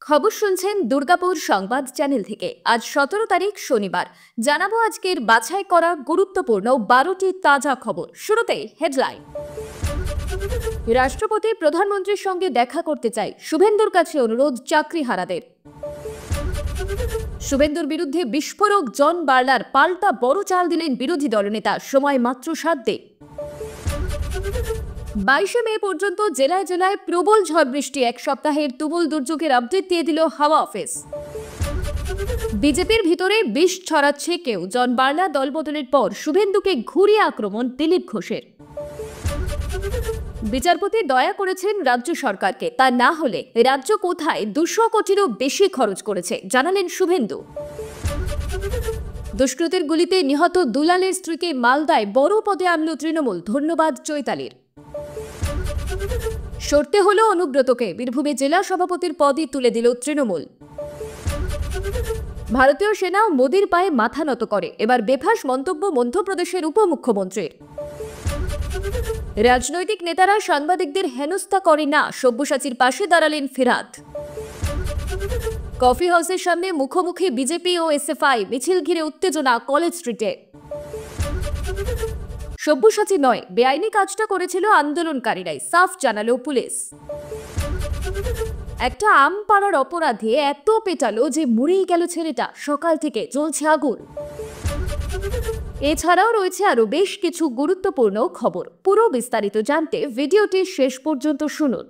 খবর শুনছেন দুর্গাপুর সংবাদ চ্যানেল থেকে। আজ 17 তারিখ শনিবার। জানাবো আজকের বাছাই করা গুরুত্বপূর্ণ 12টি তাজা খবর। শুরুতেই হেডলাইন। রাষ্ট্রপতি প্রধানমন্ত্রীর সঙ্গে দেখা করতে চাই, শুভেন্দুর কাছে অনুরোধ চাকরিহারাদের। শুভেন্দুর বিরুদ্ধে বিস্ফোরক জন বার্লার পাল্টা বড় চাল দিলেন বিরোধী দলনেতা, সময় মাত্র 7 দিন। 22 মে পর্যন্ত জেলায় জেলায় প্রবল ঝড় বৃষ্টি, এক সপ্তাহের তুমুল দুর্যোগের আপডেট দিয়ে দিল হাওয়া অফিস। বিজেপির ভিতরে বিষ ছড়াচ্ছে কেউ, জন বার্লা দলবদলের পর শুভেন্দুকে ঘুরিয়ে আক্রমণ দিলীপ ঘোষের। বিচারপতি দয়া করেছেন রাজ্য সরকারকে, তা না হলে রাজ্য কোথায় 200 কোটিরও বেশি খরচ করেছে জানালেন শুভেন্দু। দুষ্কৃতের গুলিতে নিহত দুলালের স্ত্রীকে মালদায় বড় পদে আনল তৃণমূল, ধন্যবাদ চৈতালির। সরতে হলো অনুব্রতকে, বীরভূমে জেলা সভাপতির পদই তুলে দিল তৃণমূল। ভারতীয় সেনাও মোদির পায়ে মাথা নত করে, এবার বেফাঁস মন্তব্য মধ্যপ্রদেশের উপমুখ্যমন্ত্রীর। রাজনৈতিক নেতারা সাংবাদিকদের হেনস্থা করে না, সব্যসাচীর পাশে দাঁড়ালেন ফিরহাদ। কফি হাউসের সামনে মুখোমুখি বিজেপি ও এসএফআই, মিছিল ঘিরে উত্তেজনা কলেজ স্ট্রিটে। সব্যসাচী নয়, বেআইনি কাজটা করেছিল আন্দোলনকারীরাই, সাফ জানালো পুলিশ। একটা আম পাড়ার অপরাধে এত পেটালো যে মরেই গেল ছেলেটা, সকাল থেকে জ্বলছে আগুন। এছাড়াও রয়েছে আরো বেশ কিছু গুরুত্বপূর্ণ খবর। পুরো বিস্তারিত জানতে ভিডিওটি শেষ পর্যন্ত শুনুন।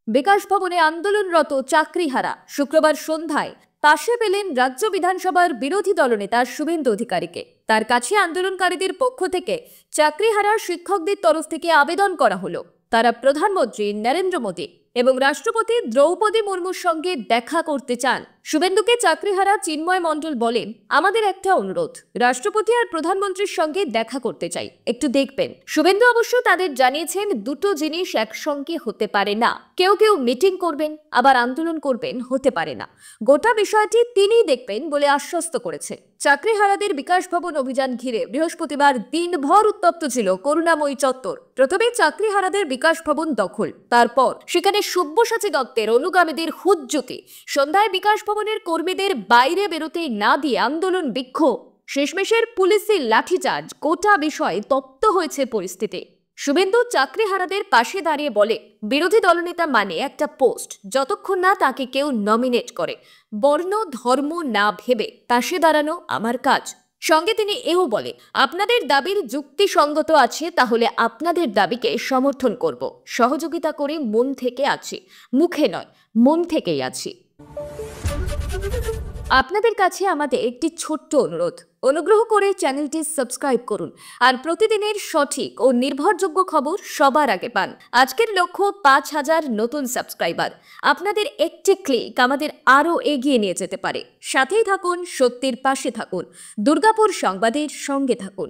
বিকাশ ভবনে আন্দোলনরত চাকরিহারা শুক্রবার সন্ধ্যায় পাশে পেলেন রাজ্য বিধানসভার বিরোধী দলনেতা শুভেন্দু অধিকারীকে। তার কাছে আন্দোলনকারীদের পক্ষ থেকে চাকরিহারা শিক্ষকদের তরফ থেকে আবেদন করা হলো, তারা প্রধানমন্ত্রী নরেন্দ্র মোদী এবং রাষ্ট্রপতি দ্রৌপদী মুর্মুর সঙ্গে দেখা করতে চান। শুভেন্দুকে চাকরিহারা চিন্ময় মণ্ডল বলেন, আমাদের একটা অনুরোধ, রাষ্ট্রপতি আর প্রধানমন্ত্রীর সঙ্গে দেখা করতে চাই, একটু দেখবেন। শুভেন্দু অবশ্য তাদের জানিয়েছেন দুটো জিনিস একসঙ্গে হতে পারে না, কেউ কেউ মিটিং করবেন আবার আন্দোলন করবেন, হতে পারে না। গোটা বিষয়টি তিনিই দেখবেন বলে আশ্বস্ত করেছে। চাকরিহারাদের বিকাশ ভবন অভিযান ঘিরে বৃহস্পতিবার দিনভর উত্তপ্ত ছিল করুণাময়ী চত্বর। প্রথমে চাকরিহারাদের বিকাশ ভবন দখল, তারপর সেখানে সব্যসাচী দত্তের অনুগামীদের হুজ্জুতি। সন্ধ্যায় বিকাশ ভবনের কর্মীদের বাইরে বেরোতে না দিয়ে আন্দোলন বিক্ষোভ, শেষমেশের পুলিশের লাঠিচার্জ, গোটা বিষয়ে তপ্ত হয়েছে পরিস্থিতি। শুভেন্দু চাকরিহারাদের পাশে দাঁড়িয়ে বলে, বিরোধী দলনেতা মানে একটা পোস্ট, যতক্ষণ না তাকে কেউ নমিনেট করে, বর্ণ ধর্ম না ভেবে পাশে দাঁড়ানো আমার কাজ। সঙ্গে তিনি এও বলে, আপনাদের দাবির যুক্তিসঙ্গত আছে, তাহলে আপনাদের দাবিকে সমর্থন করব, সহযোগিতা করে মন থেকে আছি, মুখে নয় মন থেকেই আছি। আপনাদের কাছে আমাদের একটি ছোট্ট অনুরোধ, অনুগ্রহ করে চ্যানেলটি সাবস্ক্রাইব করুন আর প্রতিদিনের সঠিক ও নির্ভরযোগ্য খবর সবার আগে পান। আজকের লক্ষ্য 5000 নতুন সাবস্ক্রাইবার। আপনাদের একটি ক্লিক আমাদের আরও এগিয়ে নিয়ে যেতে পারে। সাথেই থাকুন, সত্যির পাশে থাকুন, দুর্গাপুর সংবাদের সঙ্গে থাকুন।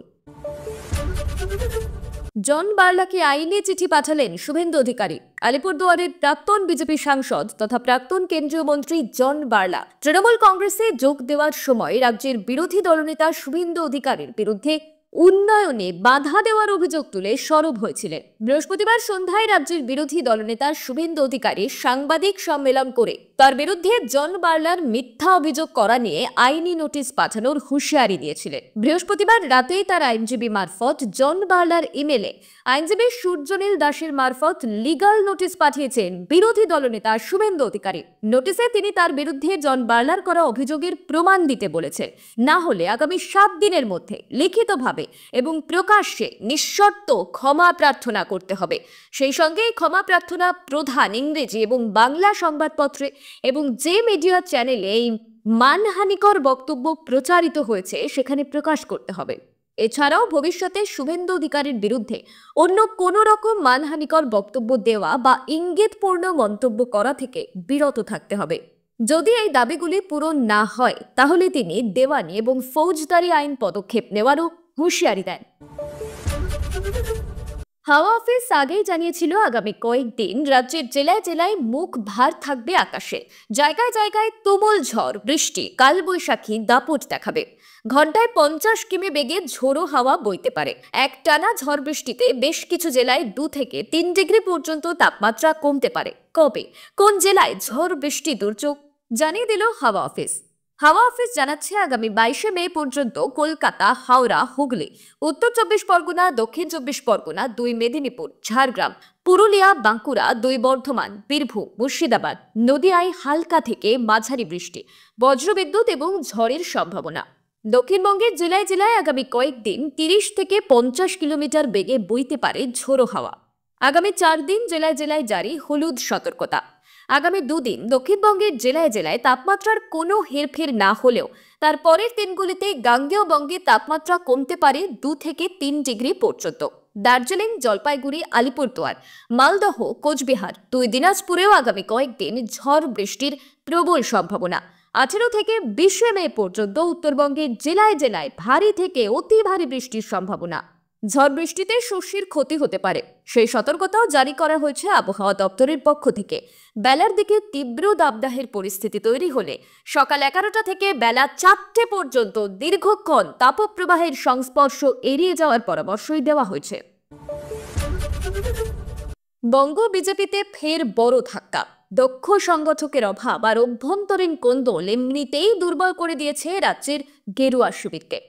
জন বার্লাকে আইনি চিঠি পাঠালেন শুভেন্দু অধিকারী। আলিপুরদুয়ারের প্রাক্তন বিজেপি সাংসদ তথা প্রাক্তন কেন্দ্রীয় মন্ত্রী জন বার্লা তৃণমূল কংগ্রেসে যোগ দেওয়ার সময় রাজ্যের বিরোধী দলনেতা শুভেন্দু অধিকারীর বিরুদ্ধে উন্নয়নে বাধা দেওয়ার অভিযোগ তুলে সরব হয়েছিলেন। বৃহস্পতিবার সন্ধ্যায় রাজ্যের বিরোধী দলনেতা শুভেন্দু অধিকারী সাংবাদিক সম্মেলন করে তার বিরুদ্ধে জন বার্লার মিথ্যা অভিযোগ করা নিয়ে আইনি নোটিশ পাঠানোর হুঁশিয়ারি দিয়েছিলেন। বৃহস্পতিবার রাতেই তার আইনজীবী মারফত জন বার্লার ইমেলে আইনজীবী সূর্যনীল দাসের মারফত লিগাল নোটিশ পাঠিয়েছেন বিরোধী দলনেতা শুভেন্দু অধিকারী। নোটিশে তিনি তার বিরুদ্ধে জন বার্লার করা অভিযোগের প্রমাণ দিতে বলেছেন, না হলে আগামী 7 দিনের মধ্যে লিখিতভাবে এবং প্রকাশ্যে নিঃশর্ত ক্ষমা প্রার্থনা করতে হবে। সেই সঙ্গে ক্ষমা প্রার্থনা প্রধান ইংরেজি এবং বাংলা সংবাদপত্রে এবং যে মিডিয়া চ্যানেলে এই মানহানিকর বক্তব্য প্রচারিত হয়েছে সেখানে প্রকাশ করতে হবে। এছাড়াও ভবিষ্যতে শুভেন্দু অধিকারীর বিরুদ্ধে অন্য কোনো রকম মানহানিকর বক্তব্য দেওয়া বা ইঙ্গিতপূর্ণ মন্তব্য করা থেকে বিরত থাকতে হবে। যদি এই দাবিগুলি পূরণ না হয় তাহলে তিনি দেওয়ানি এবং ফৌজদারি আইন পদক্ষেপ নেওয়ারও হুঁশিয়ারি দেন। হাওয়া অফিস আগেই জানিয়েছিল আগামী কয়েকদিন রাজ্যের জেলায় জেলায় মুখ ভার থাকবে আকাশে। জায়গায় জায়গায় তুমুল ঝড় বৃষ্টি, কালবৈশাখী দাপট দেখাবে। ঘন্টায় 50 কিমি বেগে ঝোড়ো হাওয়া বইতে পারে। একটানা ঝড় বৃষ্টিতে বেশ কিছু জেলায় 2 থেকে 3 ডিগ্রি পর্যন্ত তাপমাত্রা কমতে পারে। কবে কোন জেলায় ঝড় বৃষ্টি দুর্যোগ জানিয়ে দিল হাওয়া অফিস। হাওয়া অফিস জানাচ্ছে আগামী 22শে মে পর্যন্ত কলকাতা, হাওড়া, হুগলি, উত্তর 24 পরগনা, দক্ষিণ 24 পরগনা, 2 মেদিনীপুর, ঝাড়গ্রাম, পুরুলিয়া, বাঁকুড়া, 2 বর্ধমান, বীরভূম, মুর্শিদাবাদ, নদিয়ায় হালকা থেকে মাঝারি বৃষ্টি, বজ্রবিদ্যুৎ এবং ঝড়ের সম্ভাবনা। দক্ষিণবঙ্গের জেলায় জেলায় আগামী কয়েকদিন 30 থেকে 50 কিলোমিটার বেগে বইতে পারে ঝোড়ো হাওয়া। আগামী 4 দিন জেলায় জেলায় জারি হলুদ সতর্কতা। আগামী 2 দিন দক্ষিণবঙ্গের জেলায় জেলায় তাপমাত্রার কোনো হেরফের না হলেও তার পরের দিনগুলিতে গাঙ্গেয় বঙ্গে তাপমাত্রা কমতে পারে 2 থেকে 3 ডিগ্রি পর্যন্ত। দার্জিলিং, জলপাইগুড়ি, আলিপুরদুয়ার, মালদহ, কোচবিহার, 2 দিনাজপুরেও আগামী কয়েকদিন ঝড় বৃষ্টির প্রবল সম্ভাবনা। 18 থেকে 20শে মে পর্যন্ত উত্তরবঙ্গের জেলায় জেলায় ভারী থেকে অতি ভারী বৃষ্টির সম্ভাবনা। ঝড় বৃষ্টিতে শস্যের ক্ষতি হতে পারে, সেই সতর্কতাও জারি করা হয়েছে আবহাওয়া দপ্তরের পক্ষ থেকে। বেলার দিকে তীব্র দাবদাহের পরিস্থিতি তৈরি হলে সকাল 11টা থেকে বেলা 4টে পর্যন্ত দীর্ঘক্ষণ তাপপ্রবাহের সংস্পর্শ এড়িয়ে যাওয়ার পরামর্শই দেওয়া হয়েছে। বঙ্গ বিজেপিতে ফের বড় ধাক্কা। দক্ষ সংগঠকের অভাব আর অভ্যন্তরীণ কোন্দল এমনিতেই দুর্বল করে দিয়েছে রাজ্যের গেরুয়া শিবিরকে।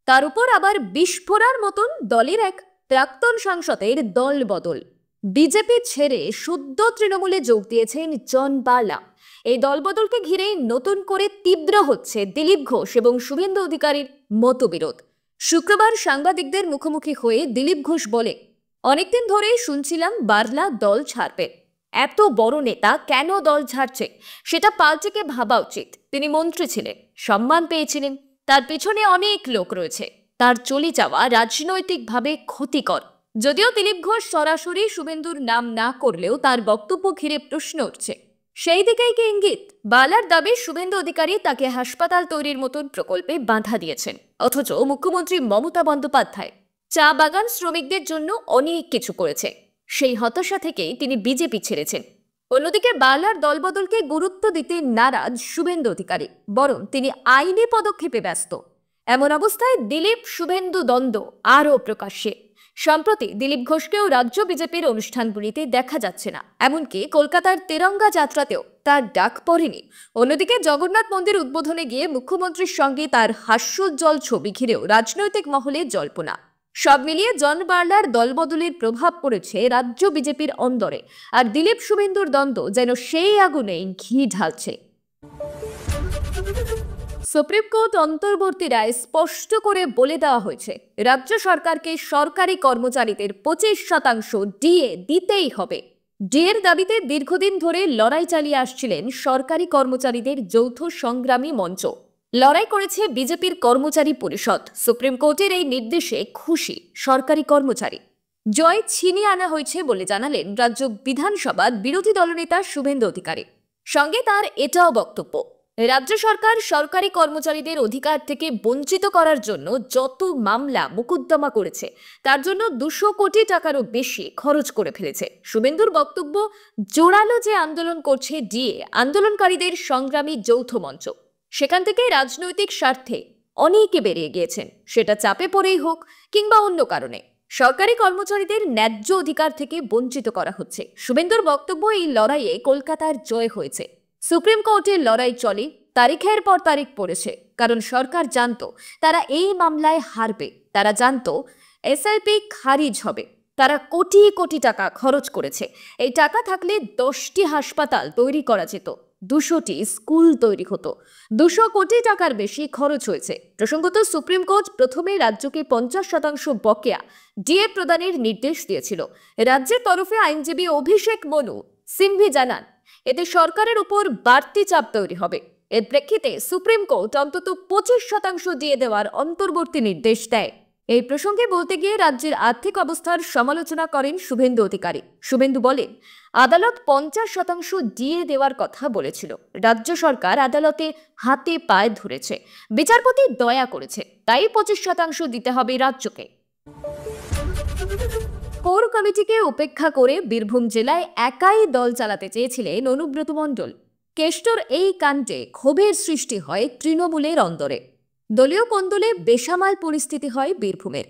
তার উপর আবার বিস্ফোরার মতন দলের এক প্রাক্তন সাংসদের দল বদল। বিজেপি ছেড়ে শুদ্ধ তৃণমূলে যোগ দিয়েছেন জন বার্লা। এই দলবদলকে ঘিরেই নতুন করে তীব্র হচ্ছে দিলীপ ঘোষ এবং শুভেন্দু অধিকারীর মতবিরোধ। শুক্রবার সাংবাদিকদের মুখোমুখি হয়ে দিলীপ ঘোষ বলে, অনেকদিন ধরেই শুনছিলাম বার্লা দল ছাড়বে। এত বড় নেতা কেন দল ছাড়ছে সেটা পাল্টেকে ভাবা উচিত। তিনি মন্ত্রী ছিলেন, সম্মান পেয়েছিলেন, তার পেছনে অনেক লোক রয়েছে। তার চলে যাওয়া রাজনৈতিকভাবে ক্ষতিকর। যদিও দিলীপ ঘোষ সরাসরি শুভেন্দুর নাম না করলেও তার বক্তব্য ঘিরে প্রশ্ন উঠছে। সেই দিকেই কি ইঙ্গিত? বালার দাবি শুভেন্দু অধিকারী তাকে হাসপাতাল তৈরির মতন প্রকল্পে বাধা দিয়েছেন, অথচ মুখ্যমন্ত্রী মমতা বন্দ্যোপাধ্যায় চা বাগান শ্রমিকদের জন্য অনেক কিছু করেছে। সেই হতাশা থেকেই তিনি বিজেপি ছেড়েছেন। অন্যদিকে বালার দলবদলকে গুরুত্ব দিতে নারাজ শুভেন্দু অধিকারী, বরং তিনি আইনি পদক্ষেপে ব্যস্ত। এমন অবস্থায় দিলীপ শুভেন্দু দ্বন্দ্ব আরও প্রকাশ্যে। সম্প্রতি দিলীপ ঘোষকেও রাজ্য বিজেপির অনুষ্ঠানগুলিতে দেখা যাচ্ছে না, এমনকি কলকাতার তেরঙ্গা যাত্রাতেও তার ডাক পড়েনি। অন্যদিকে জগন্নাথ মন্দির উদ্বোধনে গিয়ে মুখ্যমন্ত্রীর সঙ্গে তার হাস্যোজ্জ্বল ছবি ঘিরেও রাজনৈতিক মহলে জল্পনা। সব মিলিয়ে জন বার্লার দলবদলের প্রভাব পড়েছে রাজ্য বিজেপির অন্দরে, আর দিলীপ শুভেন্দুর দ্বন্দ্ব যেন সেই আগুনে ঘি ঢালছে। সুপ্রিম কোর্ট অন্তর্বর্তী রায় স্পষ্ট করে বলে দেওয়া হয়েছে, রাজ্য সরকারকে সরকারি কর্মচারীদের 25% ডিএ দিতেই হবে। ডিএর দাবিতে দীর্ঘদিন ধরে লড়াই চালিয়ে আসছিলেন সরকারি কর্মচারীদের যৌথ সংগ্রামী মঞ্চ। লড়াই করেছে বিজেপির কর্মচারী পরিষদ। সুপ্রিম কোর্টের এই নির্দেশে খুশি সরকারি কর্মচারী। জয় ছিনিয়ে আনা হয়েছে বলে জানালেন রাজ্য বিধানসভার বিরোধী দলনেতা শুভেন্দু অধিকারী। সঙ্গে তার এটাও বক্তব্য, রাজ্য সরকার সরকারি কর্মচারীদের অধিকার থেকে বঞ্চিত করার জন্য যত মামলা মোকদ্দমা করেছে তার জন্য 200 কোটি টাকারও বেশি খরচ করে ফেলেছে। শুভেন্দুর বক্তব্য, জোরালো যে আন্দোলন করছে ডিএ, আন্দোলনকারীদের সংগ্রামী যৌথ মঞ্চ, সেখান থেকে রাজনৈতিক স্বার্থে অনেকে বেরিয়ে গিয়েছেন, সেটা চাপে পড়েই হোক কিংবা অন্য কারণে। সরকারি কর্মচারীদের ন্যায্য অধিকার থেকে বঞ্চিত করা হচ্ছে। শুভেন্দুর বক্তব্য, এই লড়াইয়ে কলকাতার জয় হয়েছে। সুপ্রিম কোর্টের লড়াই চলে, তারিখের পর তারিখ পড়েছে, কারণ সরকার জানতো তারা এই মামলায় হারবে। তারা জানতো এসএলপি খারিজ হবে। তারা কোটি কোটি টাকা খরচ করেছে। এই টাকা থাকলে 10টি হাসপাতাল তৈরি করা যেত, 200টি স্কুল তৈরি হতো। 200 কোটি টাকার বেশি খরচ হয়েছে। প্রসঙ্গত, সুপ্রিম কোর্ট প্রথমে রাজ্যকে 50% বকেয়া ডিএ প্রদানের নির্দেশ দিয়েছিল। রাজ্যের তরফে আইনজীবী অভিষেক মনু সিংভি জানান, এতে সরকারের উপর বাড়তি চাপ তৈরি হবে। এর প্রেক্ষিতে সুপ্রিম কোর্ট অন্তত 25% দিয়ে দেওয়ার অন্তর্বর্তী নির্দেশ দেয়। এই প্রসঙ্গে বলতে গিয়ে রাজ্যের আর্থিক অবস্থার সমালোচনা করেন শুভেন্দু অধিকারী। শুভেন্দু বলেন, আদালত 50% ডিএ দেওয়ার কথা বলেছিল। রাজ্য সরকার আদালতে হাতে পায়ে ধরেছে, বিচারপতি দয়া করেছে, তাই 25% দিতে হবে রাজ্যকে। কোর কমিটিকে উপেক্ষা করে বীরভূম জেলায় একাই দল চালাতে চেয়েছিলেন অনুব্রত মণ্ডল। কেষ্টর এই কাণ্ডে ক্ষোভের সৃষ্টি হয় তৃণমূলের অন্দরে। দলীয় কোন্দলে বেসামাল পরিস্থিতি হয় বীরভূমের।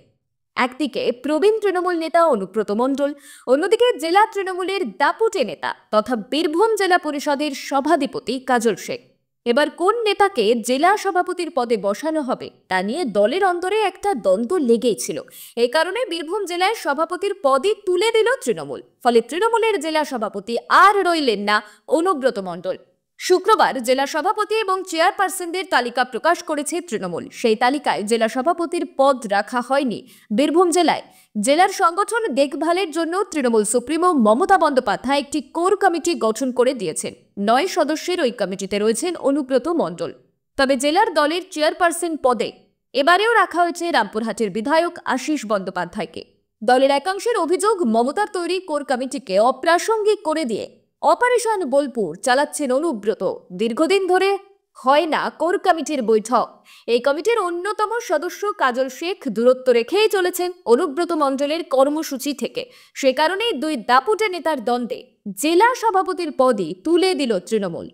একদিকে প্রবীণ তৃণমূল নেতা অনুব্রত মণ্ডল, অন্যদিকে জেলা তৃণমূলের দাপুটে নেতা তথা বীরভূম জেলা পরিষদের সভাধিপতি কাজল শেখ। এবার কোন নেতাকে জেলা সভাপতির পদে বসানো হবে তা নিয়ে দলের অন্তরে একটা দ্বন্দ্ব লেগেই ছিল। এই কারণে বীরভূম জেলায় সভাপতির পদই তুলে দিল তৃণমূল। ফলে তৃণমূলের জেলা সভাপতি আর রইলেন না অনুব্রত মণ্ডল। শুক্রবার জেলা সভাপতি এবং চেয়ারপারসনদের তালিকা প্রকাশ করেছে তৃণমূল। সেই তালিকায় জেলা সভাপতির পদ রাখা হয়নি বীরভূম জেলায়। জেলার সংগঠন দেখভালের জন্য তৃণমূল সুপ্রিমো মমতা বন্দ্যোপাধ্যায় একটি কোর কমিটি গঠন করে দিয়েছেন। 9 সদস্যের ওই কমিটিতে রয়েছেন অনুব্রত মণ্ডল। তবে জেলার দলের চেয়ারপারসন পদে এবারেও রাখা হয়েছে রামপুরহাটের বিধায়ক আশিস বন্দ্যোপাধ্যায়কে। দলের একাংশের অভিযোগ, মমতার তৈরি কোর কমিটিকে অপ্রাসঙ্গিক করে দিয়ে অপারেশন বোলপুর চালাচ্ছেন অনুব্রত। দীর্ঘদিন ধরে হয় না কোর কমিটির বৈঠক। এই কমিটির অন্যতম সদস্য কাজল শেখ দূরত্ব রেখেই চলেছেন অনুব্রত মণ্ডলের কর্মসূচি থেকে। সে কারণেই দুই দাপুটে নেতার দ্বন্দ্বে জেলা সভাপতির পদই তুলে দিল তৃণমূল।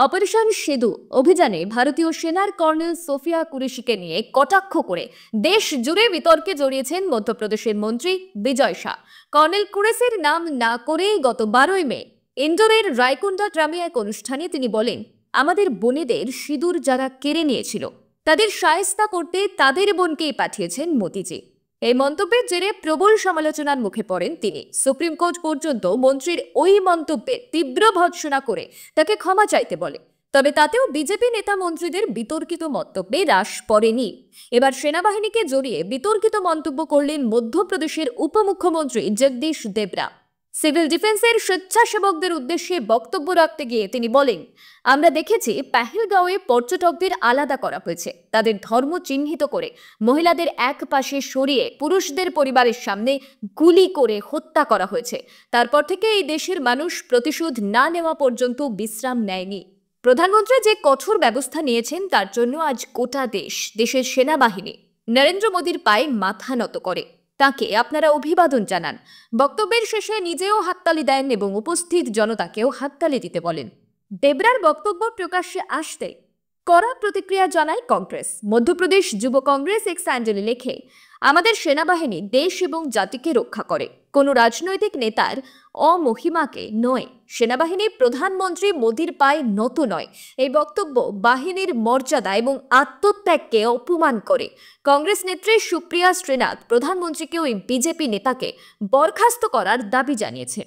অপারেশন সিঁদুর অভিযানে ভারতীয় সেনার কর্নেল সোফিয়া কুরেশিকে নিয়ে কটাক্ষ করে দেশ জুড়ে বিতর্কে জড়িয়েছেন মধ্যপ্রদেশের মন্ত্রী বিজয় শাহ। কর্নেল কুরেশির নাম না করেই গত 12 মে ইন্দোরের রায়কুন্ডা গ্রামে এক অনুষ্ঠানে তিনি বলেন, আমাদের বোনেদের সিঁদুর যারা কেড়ে নিয়েছিল তাদের শায়েস্তা করতে তাদের বোনকেই পাঠিয়েছেন মোদিজি। এই মন্তব্যের জেরে প্রবল সমালোচনার মুখে পড়েন তিনি। সুপ্রিম কোর্ট পর্যন্ত মন্ত্রীর ওই মন্তব্যে তীব্র ভর্ৎসনা করে তাকে ক্ষমা চাইতে বলে। তবে তাতেও বিজেপি নেতা মন্ত্রীদের বিতর্কিত মন্তব্যে হ্রাস পড়েনি। এবার সেনাবাহিনীকে জড়িয়ে বিতর্কিত মন্তব্য করলেন মধ্যপ্রদেশের উপমুখ্যমন্ত্রী জগদীশ দেবরা। সিভিল ডিফেন্সের স্বেচ্ছাসেবকদের উদ্দেশ্যে বক্তব্য রাখতে গিয়ে তিনি বলেন, আমরা দেখেছি পেহেলগাঁওয়ে পর্যটকদের আলাদা করা হয়েছে, তাদের ধর্ম চিহ্নিত করে মহিলাদের এক পাশে সরিয়ে পুরুষদের পরিবারের সামনে গুলি করে হত্যা করা হয়েছে। তারপর থেকে এই দেশের মানুষ প্রতিশোধ না নেওয়া পর্যন্ত বিশ্রাম নেয়নি। প্রধানমন্ত্রী যে কঠোর ব্যবস্থা নিয়েছেন তার জন্য আজ গোটা দেশের সেনাবাহিনী নরেন্দ্র মোদীর পায়ে মাথা নত করে। তাকে আপনারা অভিবাদন জানান। বক্তব্যের শেষে নিজেও হাততালি দেন এবং উপস্থিত জনতাকেও হাততালি দিতে বলেন। দেবরার বক্তব্য প্রকাশ্যে আসতে কড়া প্রতিক্রিয়া জানায় কংগ্রেস। মধ্যপ্রদেশ যুব কংগ্রেস এক্স হ্যান্ডেলে লেখে, আমাদের সেনাবাহিনী দেশ এবং জাতিকে রক্ষা করে, কোনো রাজনৈতিক নেতার অমহিমাকে নয়। সেনাবাহিনী প্রধানমন্ত্রী মোদীর পায়ে নত নয়। এই বক্তব্য বাহিনীর মর্যাদা এবং আত্মত্যাগকে অপমান করে। কংগ্রেস নেত্রী সুপ্রিয়া শ্রীনাথ প্রধানমন্ত্রীকে ওই বিজেপি নেতাকে বরখাস্ত করার দাবি জানিয়েছে।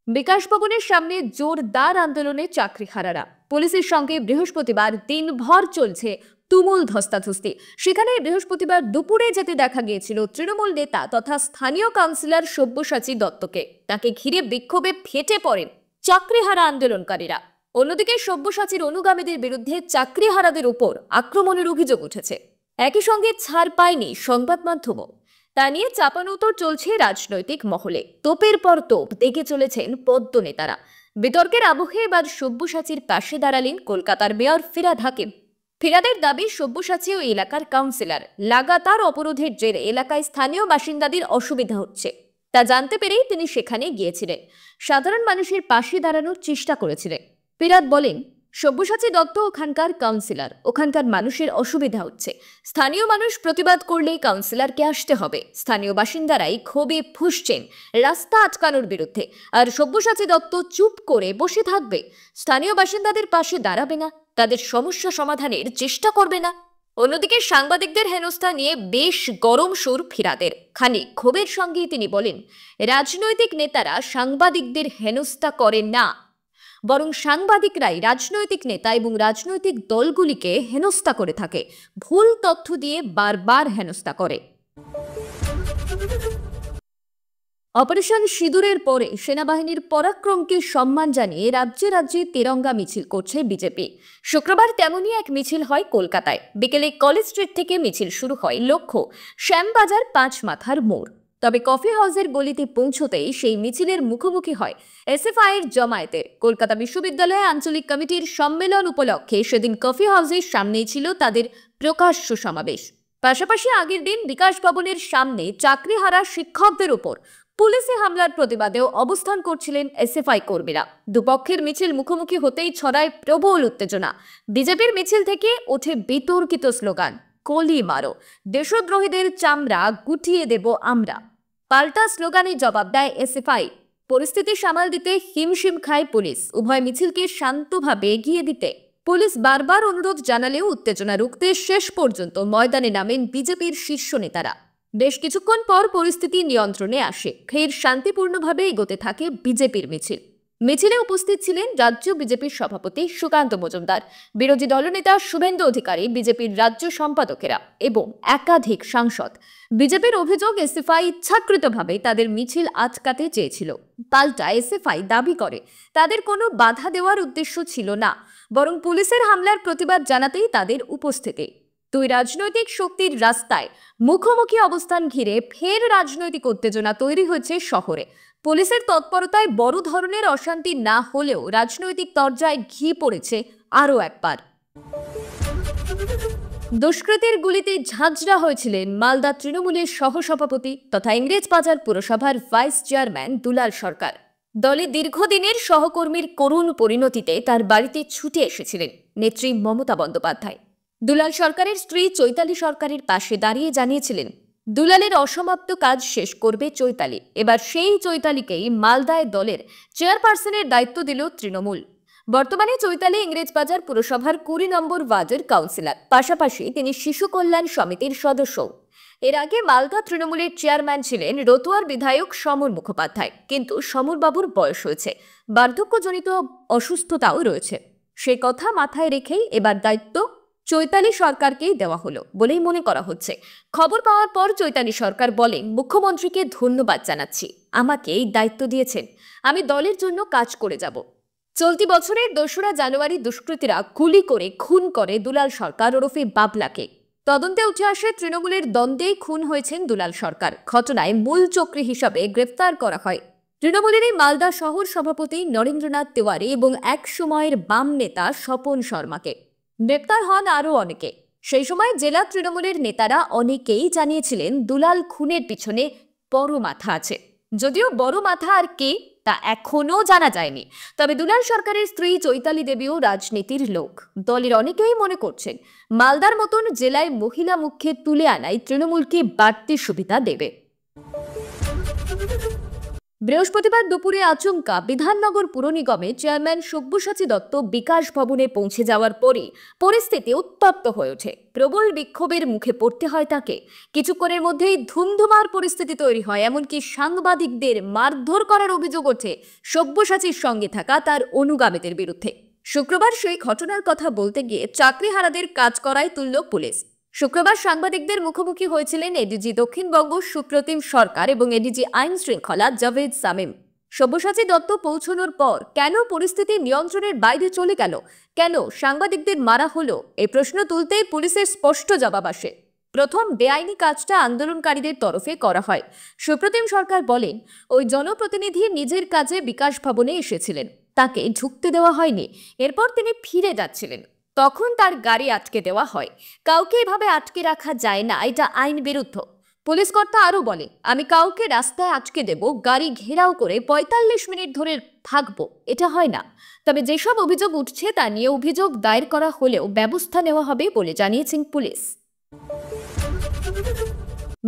বিকাশ ভবনের সামনে জোরদার আন্দোলনে চাকরিহারারা। পুলিশের সঙ্গে বৃহস্পতিবার দিনভর চলছে তুমুল ধস্তাধস্তি। সেখানে বৃহস্পতিবার দুপুরে যেতে দেখা গিয়েছিল তৃণমূল নেতা তথা স্থানীয় কাউন্সিলর সব্যসাচী দত্তকে। তাকে ঘিরে বিক্ষোভে ফেটে পড়েন চাকরিহারা আন্দোলনকারীরা। অন্যদিকে সব্যসাচীর অনুগামীদের বিরুদ্ধে চাকরিহারাদের উপর আক্রমণের অভিযোগ উঠেছে। একই সঙ্গে ছাড় পায়নি সংবাদ মাধ্যমও। তা নিয়ে চাপানোতর চলছে রাজনৈতিক মহলে। তোপের পর তোপ দেখে চলেছেন পদ্ম নেতারা। বিতর্কের আবহে এবার সব্যসাচীর পাশে দাঁড়ালেন কলকাতার মেয়র ফিরহাদ হাকিম। ফিরহাদের দাবি, সব্যসাচী ও এলাকার কাউন্সিলর লাগাতার অবরোধের জেরে এলাকায় স্থানীয় বাসিন্দাদের অসুবিধা হচ্ছে। তা জানতে পেরেই তিনি সেখানে গিয়েছিলেন, সাধারণ মানুষের পাশে দাঁড়ানোর চেষ্টা করেছিলেন। ফিরহাদ বলেন, সব্যসাচী দত্ত ওখানকার কাউন্সিলর, ওখানকার মানুষের অসুবিধা হচ্ছে। স্থানীয় মানুষ প্রতিবাদ করলেই কাউন্সিলরকে আসতে হবে। স্থানীয় বাসিন্দারাই ক্ষোভে ফুঁসছেন রাস্তা আটকানোর বিরুদ্ধে, আর সব্যসাচী দত্ত চুপ করে বসে থাকবে, স্থানীয় বাসিন্দাদের পাশে দাঁড়াবে না, তাদের সমস্যা সমাধানের চেষ্টা করবে না। অন্যদিকে সাংবাদিকদের হেনস্থা নিয়ে বেশ গরম সুর ফিরহাদের। খানিক ক্ষোভের সঙ্গেই তিনি বলেন, রাজনৈতিক নেতারা সাংবাদিকদের হেনস্থা করেন না, বরং সাংবাদিকরাই রাজনৈতিক নেতা এবং রাজনৈতিক দলগুলিকে হেনস্থা করে থাকে, ভুল তথ্য দিয়ে বারবার হেনস্থা করে। অপারেশন সিঁদুরের পরে সেনাবাহিনীর পরাক্রমকে সম্মান জানিয়ে রাজ্যে রাজ্যে তেরঙ্গা মিছিল করছে বিজেপি। শুক্রবার তেমনই এক মিছিল হয় কলকাতায়। বিকেলে কলেজ স্ট্রিট থেকে মিছিল শুরু হয় লক্ষ্য শ্যামবাজার 5 মাথার মোড়। তবে কফি হাউসের গলিতে পৌঁছতেই সেই মিছিলের মুখোমুখি হয় এসএফআই এর জমায়েতের। কলকাতা বিশ্ববিদ্যালয়ে আঞ্চলিক কমিটির সম্মেলন উপলক্ষে সেদিন কফি হাউসের সামনেই ছিল তাদের প্রকাশ্য সমাবেশ। পাশাপাশি আগের দিন বিকাশ ভবনের সামনে চাকরিহারা শিক্ষকদের উপর পুলিশি হামলার প্রতিবাদেও অবস্থান করছিলেন এসএফআই কর্মীরা। দুপক্ষের মিছিল মুখোমুখি হতেই ছড়ায় প্রবল উত্তেজনা। বিজেপির মিছিল থেকে ওঠে বিতর্কিত স্লোগান, কলি মারো, দেশদ্রোহীদের চামড়া গুটিয়ে দেব আমরা। পাল্টা স্লোগানে জবাব দেয় এসএফআই। পরিস্থিতি সামাল দিতে হিমশিম খায় পুলিশ। উভয় মিছিলকে শান্তভাবে এগিয়ে দিতে পুলিশ বারবার অনুরোধ জানালেও উত্তেজনা রুখতে শেষ পর্যন্ত ময়দানে নামেন বিজেপির শীর্ষ নেতারা। বেশ কিছুক্ষণ পর পরিস্থিতি নিয়ন্ত্রণে আসে। ফের শান্তিপূর্ণভাবে এগোতে থাকে বিজেপির মিছিল। মিছিলে উপস্থিত ছিলেন রাজ্য বিজেপির সভাপতি সুকান্ত মজুমদার, বিরোধী দলনেতা শুভেন্দু অধিকারী, বিজেপির রাজ্য সম্পাদকেরা এবং একাধিক সাংসদ। বিজেপির অভিযোগ, এসএফআই ইচ্ছাকৃতভাবে তাদের মিছিল আটকাতে চেয়েছিল। পাল্টা এসএফআই দাবি করে তাদের কোনো বাধা দেওয়ার উদ্দেশ্য ছিল না, বরং পুলিশের হামলার প্রতিবাদ জানাতেই তাদের উপস্থিতি। দুই রাজনৈতিক শক্তির রাস্তায় মুখোমুখি অবস্থান ঘিরে ফের রাজনৈতিক উত্তেজনা তৈরি হয়েছে শহরে। পুলিশের তৎপরতায় বড় ধরনের অশান্তি না হলেও রাজনৈতিক তরজায় ঘি পড়েছে আরও একবার। দুষ্কৃতীর গুলিতে ঝাঁঝরা হয়েছিলেন মালদা তৃণমূলের সহসভাপতি তথা ইংরেজবাজার পুরসভার ভাইস চেয়ারম্যান দুলাল সরকার। দলে দীর্ঘদিনের সহকর্মীর করুণ পরিণতিতে তার বাড়িতে ছুটে এসেছিলেন নেত্রী মমতা বন্দ্যোপাধ্যায়। দুলাল সরকারের স্ত্রী চৈতালি সরকারের পাশে দাঁড়িয়ে জানিয়েছিলেন দুলালের অসমাপ্ত কাজ শেষ করবে চৈতালি। এবার সেই চৈতালিকেই মালদায় দলের চেয়ারপারসনের দায়িত্ব দিল তৃণমূল। বর্তমানে চৈতালি ইংরেজবাজার পুরসভার 20 নম্বর ওয়ার্ডের কাউন্সিলর, পাশাপাশি তিনি শিশু কল্যাণ সমিতির সদস্য। এর আগে মালদা তৃণমূলের চেয়ারম্যান ছিলেন রতুয়ার বিধায়ক সমর মুখোপাধ্যায়, কিন্তু সমরবাবুর বয়স হয়েছে, বার্ধক্যজনিত অসুস্থতাও রয়েছে। সে কথা মাথায় রেখেই এবার দায়িত্ব চৈতালি সরকারকেই দেওয়া হলো বলেই মনে করা হচ্ছে। খবর পাওয়ার পর চৈতালি সরকার বলেন, মুখ্যমন্ত্রীকে ধন্যবাদ জানাচ্ছি, আমাকে এই দায়িত্ব দিয়েছেন, আমি দলের জন্য কাজ করে যাব। চলতি বছরের 2রা জানুয়ারি দুষ্কৃতীরা গুলি করে খুন করে দুলাল সরকার ওরফে বাবলাকে। তদন্তে উঠে আসে তৃণমূলের দ্বন্দ্বেই খুন হয়েছেন দুলাল সরকার। ঘটনায় মূল চক্রী হিসাবে গ্রেফতার করা হয় তৃণমূলেরই মালদা শহর সভাপতি নরেন্দ্রনাথ তিওয়ারি এবং এক সময়ের বাম নেতা স্বপন শর্মাকে। গ্রেপ্তার হন আরও অনেকে। সেই সময় জেলা তৃণমূলের নেতারা অনেকেই জানিয়েছিলেন দুলাল খুনের পিছনে বড় মাথা আছে। যদিও বড় মাথা আর কে তা এখনো জানা যায়নি। তবে দুলাল সরকারের স্ত্রী চৈতালি দেবীও রাজনীতির লোক। দলের অনেকেই মনে করছেন মালদার মতন জেলায় মহিলা মুখে তুলে আনাই তৃণমূলকে বাড়তি সুবিধা দেবে। বৃহস্পতিবার দুপুরে আচমকা বিধাননগর পুর নিগমে চেয়ারম্যান সব্যসাচী দত্ত বিকাশ ভবনে পৌঁছে যাওয়ার পরই পরিস্থিতি উত্তপ্ত হয়ে ওঠে। প্রবল বিক্ষোভের মুখে পড়তে হয় তাকে। কিছুক্ষণের মধ্যেই ধুমধুমার পরিস্থিতি তৈরি হয়, এমনকি সাংবাদিকদের মারধর করার অভিযোগ ওঠে সব্যসাচীর সঙ্গে থাকা তার অনুগামীদের বিরুদ্ধে। শুক্রবার সেই ঘটনার কথা বলতে গিয়ে চাকরিহারাদের কাজ করায় তুলল পুলিশ। শুক্রবার সাংবাদিকদের মুখোমুখি হয়েছিলেন এডিজি দক্ষিণবঙ্গ সুপ্রতিম সরকার এবং এডিজি আইন শৃঙ্খলা জাভেদ সামিম। সব্যসাচী দত্ত পৌঁছানোর পর কেন পরিস্থিতি নিয়ন্ত্রণের বাইরে চলে গেল, কেন সাংবাদিকদের মারা হলো, এই প্রশ্ন তুলতেই পুলিশের স্পষ্ট জবাব আসে। প্রথম বেআইনি কাজটা আন্দোলনকারীদের তরফে করা হয়। সুপ্রতিম সরকার বলেন, ওই জনপ্রতিনিধি নিজের কাজে বিকাশ ভবনে এসেছিলেন, তাকে ঢুকতে দেওয়া হয়নি। এরপর তিনি ফিরে যাচ্ছিলেন, তখন তার গাড়ি আটকে দেওয়া হয়। কাউকে এভাবে আটকে রাখা যায় না, এটা আইন বিরুদ্ধ। পুলিশ কর্তা আরও বলে, আমি কাউকে রাস্তায় আটকে দেব, গাড়ি ঘেরাও করে 45 মিনিট ধরে থাকবো, এটা হয় না। তবে যেসব অভিযোগ উঠছে তা নিয়ে অভিযোগ দায়ের করা হলেও ব্যবস্থা নেওয়া হবে বলে জানিয়েছেন পুলিশ।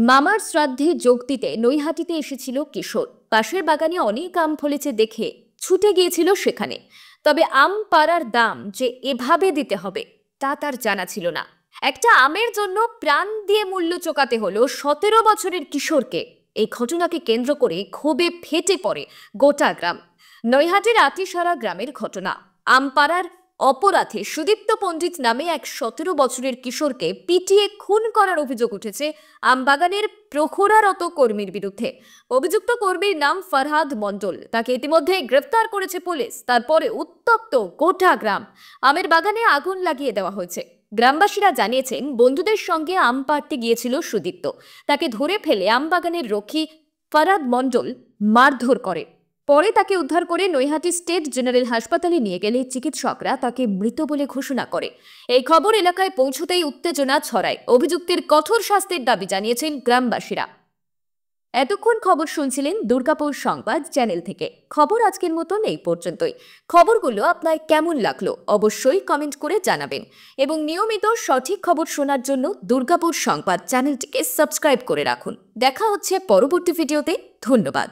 মামার শ্রাদ্ধে যোগ দিতে নৈহাটিতে এসেছিল কিশোর। পাশের বাগানে অনেক আম ফলেছে দেখে ছুটে গিয়েছিল সেখানে। তবে আম পাড়ার দাম যে এভাবে দিতে হবে তা তার জানা ছিল না। একটা আমের জন্য প্রাণ দিয়ে মূল্য চোকাতে হলো 17 বছরের কিশোরকে। এই ঘটনাকে কেন্দ্র করে ক্ষোভে ফেটে পড়ে গোটা গ্রাম। নৈহাটির আটিসারা গ্রামের ঘটনা। আমপাড়ার অপরাধে সুদীপ্ত পণ্ডিত নামে এক 17 বছরের কিশোরকে পিটিয়ে খুন করার অভিযোগ উঠেছে আমবাগানের প্রহরারত কর্মীর বিরুদ্ধে। অভিযুক্ত কর্মীর নাম ফরহাদ মণ্ডল। তাকে ইতিমধ্যে গ্রেফতার করেছে পুলিশ। তারপরে উত্তপ্ত গোটা গ্রাম। আমের বাগানে আগুন লাগিয়ে দেওয়া হয়েছে। গ্রামবাসীরা জানিয়েছেন, বন্ধুদের সঙ্গে আম পাড়তে গিয়েছিল সুদীপ্ত। তাকে ধরে ফেলে আমবাগানের রক্ষী ফরহাদ মণ্ডল মারধর করে। পরে তাকে উদ্ধার করে নৈহাটি স্টেট জেনারেল হাসপাতালে নিয়ে গেলে চিকিৎসকরা তাকে মৃত বলে ঘোষণা করে। এই খবর এলাকায় পৌঁছতেই উত্তেজনা ছড়ায়। অভিযুক্তের কঠোর শাস্তির দাবি জানিয়েছেন গ্রামবাসীরা। এতক্ষণ খবর শুনছিলেন দুর্গাপুর সংবাদ চ্যানেল থেকে। খবর আজকের মতন এই পর্যন্তই। খবরগুলো আপনার কেমন লাগলো অবশ্যই কমেন্ট করে জানাবেন এবং নিয়মিত সঠিক খবর শোনার জন্য দুর্গাপুর সংবাদ চ্যানেলটিকে সাবস্ক্রাইব করে রাখুন। দেখা হচ্ছে পরবর্তী ভিডিওতে। ধন্যবাদ।